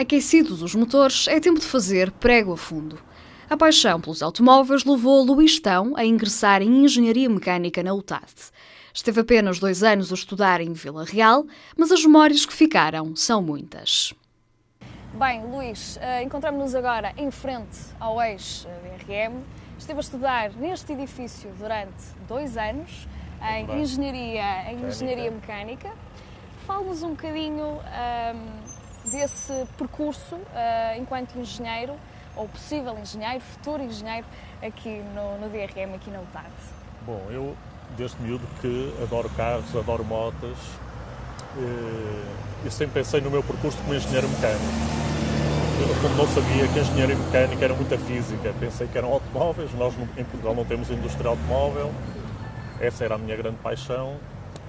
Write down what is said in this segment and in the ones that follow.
Aquecidos os motores, é tempo de fazer prego a fundo. A paixão pelos automóveis levou Luís Tão a ingressar em Engenharia Mecânica na UTAD. Esteve apenas 2 anos a estudar em Vila Real, mas as memórias que ficaram são muitas. Bem, Luís, encontramos-nos agora em frente ao ex-DRM. Esteve a estudar neste edifício durante 2 anos, em Engenharia Mecânica. Fale-nos um bocadinho desse percurso enquanto engenheiro, ou possível engenheiro, futuro engenheiro, aqui no DRM, aqui na UTAD. Bom, eu desde miúdo que adoro carros, adoro motas, e sempre pensei no meu percurso como engenheiro mecânico. Eu, no fundo, não sabia que a engenharia mecânica era muita física, pensei que eram automóveis. Nós em Portugal não temos indústria automóvel, essa era a minha grande paixão,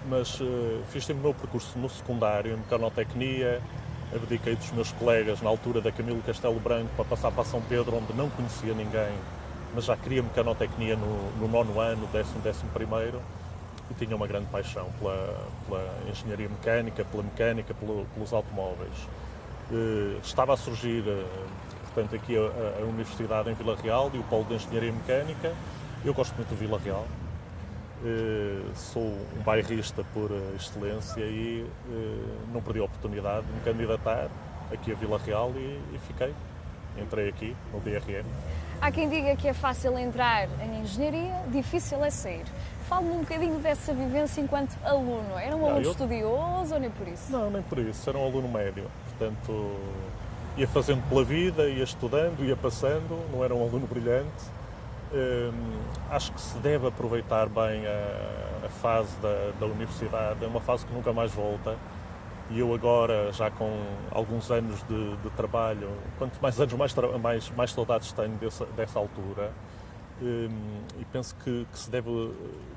mas fiz sempre o meu percurso no secundário, em mecanotecnia. Abdiquei dos meus colegas na altura da Camilo Castelo Branco para passar para São Pedro, onde não conhecia ninguém, mas já queria mecanotecnia no 9º ano, 11º, e tinha uma grande paixão pela engenharia mecânica, pela mecânica, pelos automóveis. Estava a surgir, portanto, aqui a Universidade em Vila Real e o Polo de Engenharia Mecânica. Eu gosto muito de Vila Real. Sou um bairrista por excelência e não perdi a oportunidade de me candidatar aqui a Vila Real e entrei aqui no DRM. Há quem diga que é fácil entrar em engenharia, difícil é sair. Fale-me um bocadinho dessa vivência enquanto aluno. Era um aluno estudioso ou nem por isso? Não, nem por isso. Era um aluno médio. Portanto, ia fazendo pela vida, ia estudando, ia passando. Não era um aluno brilhante. Acho que se deve aproveitar bem a fase da universidade. É uma fase que nunca mais volta. E eu agora, já com alguns anos de trabalho, quanto mais anos, mais saudades tenho dessa altura. E penso que se deve,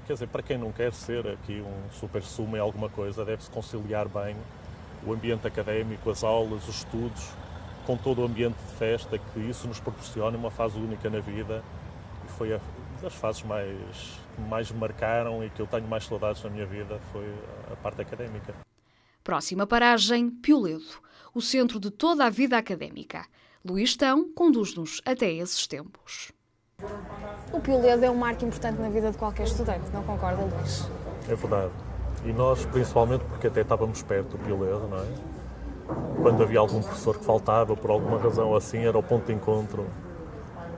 quer dizer, para quem não quer ser aqui um super suma em alguma coisa, deve-se conciliar bem o ambiente académico, as aulas, os estudos, com todo o ambiente de festa, que isso nos proporciona uma fase única na vida. E foi das fases que mais me marcaram e que eu tenho mais saudades na minha vida, foi a parte académica. Próxima paragem, Pioledo, o centro de toda a vida académica. Luís Tão conduz-nos até esses tempos. O Pioledo é um marco importante na vida de qualquer estudante, não concorda, Luís? É verdade. E nós, principalmente, porque até estávamos perto do Pioledo, não é? Quando havia algum professor que faltava, por alguma razão assim, era o ponto de encontro.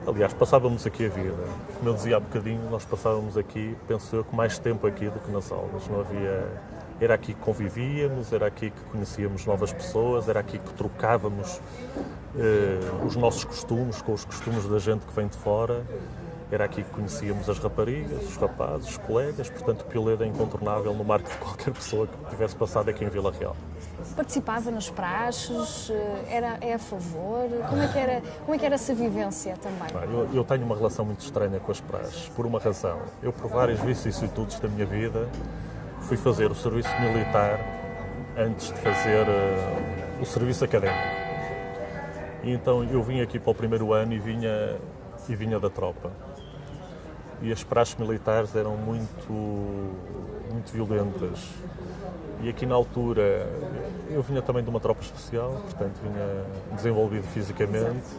Aliás, passávamos aqui a vida. Como eu dizia há bocadinho, nós passávamos aqui, penso eu, com mais tempo aqui do que nas aulas. Não havia... Era aqui que convivíamos, era aqui que conhecíamos novas pessoas, era aqui que trocávamos os nossos costumes com os costumes da gente que vem de fora. Era aqui que conhecíamos as raparigas, os rapazes, os colegas. Portanto, o Pioledo é incontornável no marco de qualquer pessoa que tivesse passado aqui em Vila Real. Participava nos praxes? É a favor? Como é que era essa vivência também? Eu tenho uma relação muito estranha com as praxes, por uma razão. Eu, por várias vicissitudes da minha vida, fui fazer o serviço militar antes de fazer o serviço académico. E então eu vim aqui para o 1º ano e vinha da tropa. E as praxes militares eram muito violentas. E aqui na altura, eu vinha também de uma tropa especial, portanto vinha desenvolvido fisicamente.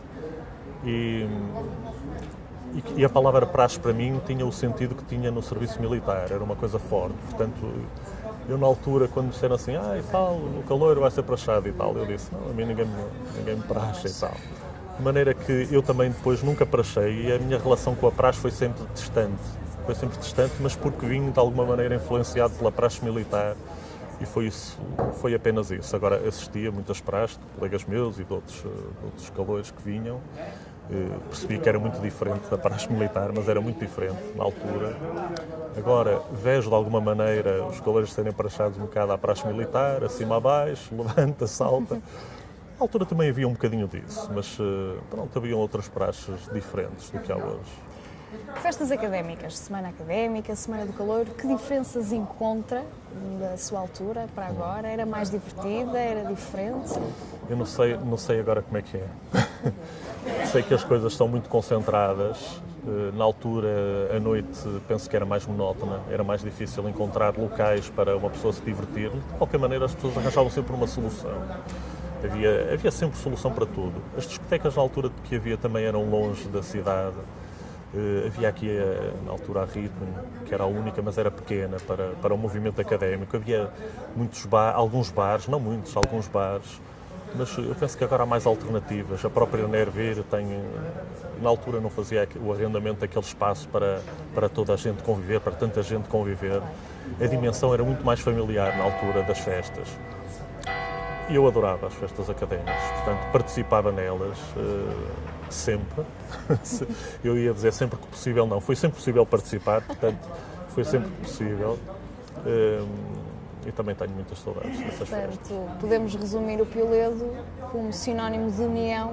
E a palavra praxe para mim tinha o sentido que tinha no serviço militar, era uma coisa forte. Portanto, eu na altura, quando me disseram assim, e tal, o caloiro vai ser praxado e tal, eu disse, não, a mim ninguém me praxe e tal. De maneira que eu também depois nunca praxei e a minha relação com a praxe foi sempre distante. Mas porque vim de alguma maneira influenciado pela praxe militar e foi apenas isso. Agora assistia a muitas praxes de colegas meus e de outros caloiros que vinham. Percebi que era muito diferente da praxe militar, mas era muito diferente na altura. Agora, vejo de alguma maneira os caloiros serem praxados um bocado à praxe militar, acima a baixo, levanta, salta. Na altura também havia um bocadinho disso, mas pronto, haviam outras praxes diferentes do que há hoje. Festas académicas, Semana Académica, Semana do Caloiro, que diferenças encontra da sua altura para agora? Era mais divertida? Era diferente? Eu não sei agora como é que é. Sei que as coisas são muito concentradas. Na altura, a noite, penso que era mais monótona, era mais difícil encontrar locais para uma pessoa se divertir. De qualquer maneira, as pessoas arranjavam sempre uma solução. Havia sempre solução para tudo. As discotecas na altura que havia também eram longe da cidade. Havia aqui, na altura, a Ritmo, que era a única, mas era pequena para o movimento académico. Havia alguns bares, não muitos, alguns bares, mas eu penso que agora há mais alternativas. A própria Nervir na altura não fazia o arrendamento daquele espaço para toda a gente conviver, para tanta gente conviver. A dimensão era muito mais familiar na altura das festas. E eu adorava as festas académicas, portanto participava nelas sempre. Eu ia dizer sempre que possível, não, foi sempre possível participar, portanto foi sempre possível. E também tenho muitas saudades dessas festas. Portanto, podemos resumir o Pioledo como sinónimo de união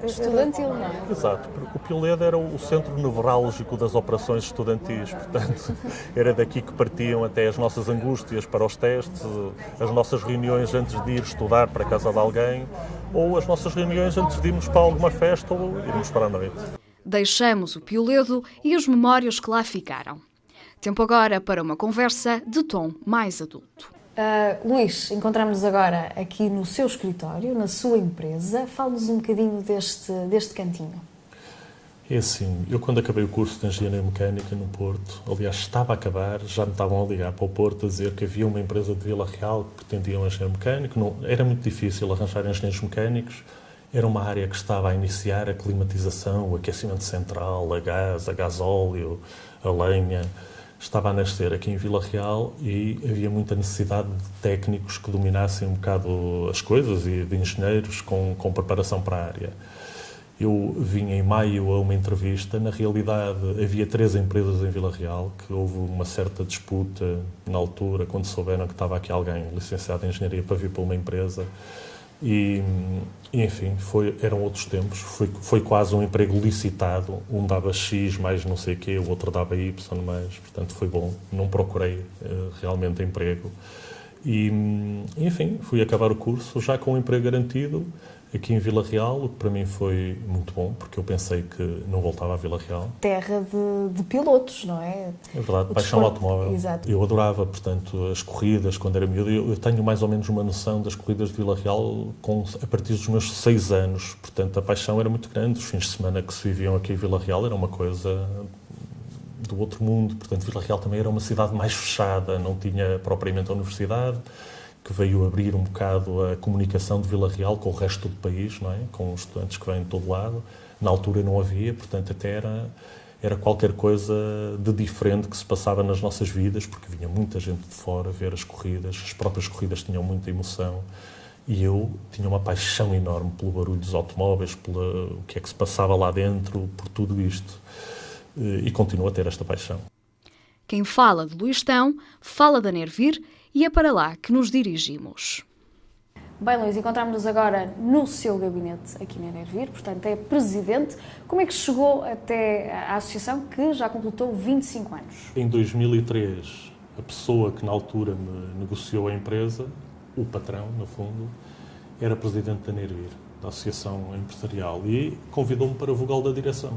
estudantil, não é? Exato, porque o Pioledo era o centro nevrálgico das operações estudantis, portanto, era daqui que partiam até as nossas angústias para os testes, as nossas reuniões antes de ir estudar para a casa de alguém, ou as nossas reuniões antes de irmos para alguma festa ou irmos para a noite. Deixamos o Pioledo e as memórias que lá ficaram. Tempo agora para uma conversa de tom mais adulto. Luís, encontramos-nos agora aqui no seu escritório, na sua empresa. Fale-nos um bocadinho deste cantinho. É assim, eu quando acabei o curso de Engenharia Mecânica no Porto, aliás estava a acabar, já me estavam a ligar para o Porto a dizer que havia uma empresa de Vila Real que pretendia um engenheiro mecânico. Era muito difícil arranjar engenheiros mecânicos. Era uma área que estava a iniciar a climatização, o aquecimento central, a gás, a gasóleo, a lenha. Estava a nascer aqui em Vila Real e havia muita necessidade de técnicos que dominassem um bocado as coisas e de engenheiros com preparação para a área. Eu vim em maio a uma entrevista. Na realidade, havia 3 empresas em Vila Real, que houve uma certa disputa na altura, quando souberam que estava aqui alguém licenciado em engenharia para vir para uma empresa. E enfim, eram outros tempos. Foi quase um emprego licitado. Um dava X mais não sei o quê, o outro dava Y mais. Portanto, foi bom. Não procurei realmente emprego. E, enfim, fui acabar o curso já com um emprego garantido aqui em Vila Real, o que para mim foi muito bom, porque eu pensei que não voltava a Vila Real. Terra de pilotos, não é? É verdade, paixão automóvel. Exato. Eu adorava, portanto, as corridas quando era miúdo. Eu tenho mais ou menos uma noção das corridas de Vila Real a partir dos meus 6 anos. Portanto, a paixão era muito grande. Os fins de semana que se viviam aqui em Vila Real era uma coisa do outro mundo. Portanto, Vila Real também era uma cidade mais fechada, não tinha propriamente a universidade, que veio abrir um bocado a comunicação de Vila Real com o resto do país, não é? Com os estudantes que vêm de todo lado. Na altura não havia, portanto até era qualquer coisa de diferente que se passava nas nossas vidas, porque vinha muita gente de fora ver as corridas, as próprias corridas tinham muita emoção e eu tinha uma paixão enorme pelo barulho dos automóveis, pelo que é que se passava lá dentro, por tudo isto. E continuo a ter esta paixão. Quem fala de Luistão, fala da Nervir e é para lá que nos dirigimos. Bem, Luís, encontramos-nos agora no seu gabinete aqui na Nervir, portanto é presidente. Como é que chegou até à associação que já completou 25 anos? Em 2003, a pessoa que na altura me negociou a empresa, o patrão, no fundo, era presidente da Nervir, da Associação Empresarial, e convidou-me para vogal da direção.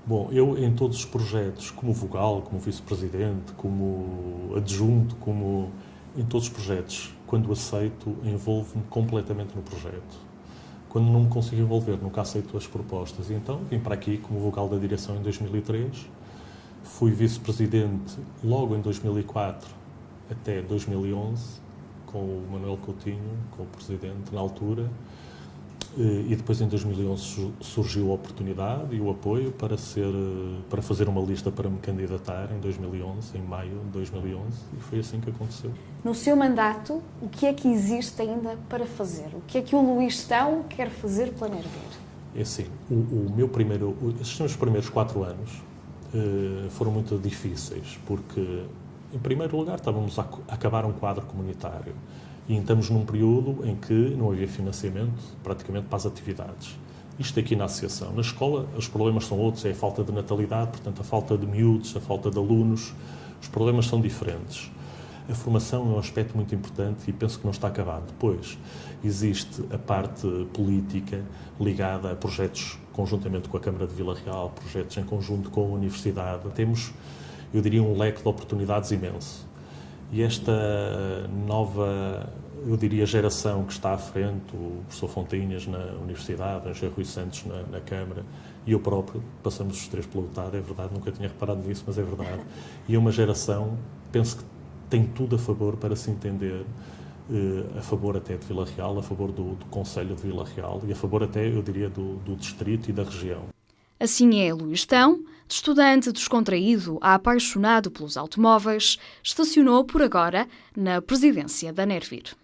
Bom, eu em todos os projetos, como vogal, como vice-presidente, como adjunto, como em todos os projetos, quando aceito, envolvo-me completamente no projeto. Quando não me consigo envolver, nunca aceito as propostas. E então vim para aqui como vogal da direção em 2003, fui vice-presidente logo em 2004 até 2011, com o Manuel Coutinho, com o presidente na altura. E depois em 2011 surgiu a oportunidade e o apoio para fazer uma lista para me candidatar em 2011, em maio de 2011, e foi assim que aconteceu. No seu mandato, o que é que existe ainda para fazer? O que é que o Luistão quer fazer pela Nervir? É assim, estes meus primeiros 4 anos foram muito difíceis, porque, em primeiro lugar, estávamos a acabar um quadro comunitário. E estamos num período em que não havia financiamento praticamente para as atividades. Isto aqui na associação. Na escola os problemas são outros, é a falta de natalidade, portanto a falta de miúdos, a falta de alunos, os problemas são diferentes. A formação é um aspecto muito importante e penso que não está acabado. Depois existe a parte política ligada a projetos conjuntamente com a Câmara de Vila Real, projetos em conjunto com a Universidade. Temos, eu diria, um leque de oportunidades imenso. E esta nova eu diria, geração que está à frente, o professor Fontinhas na Universidade, o engenheiro Rui Santos na Câmara, e eu próprio, passamos os três pela UTAD, é verdade, nunca tinha reparado nisso, mas é verdade. E é uma geração, penso que tem tudo a favor para se entender, a favor até de Vila Real, a favor do Concelho de Vila Real e a favor até, eu diria, do distrito e da região. Assim é Luís Tão, de estudante descontraído a apaixonado pelos automóveis, estacionou por agora na presidência da Nervir.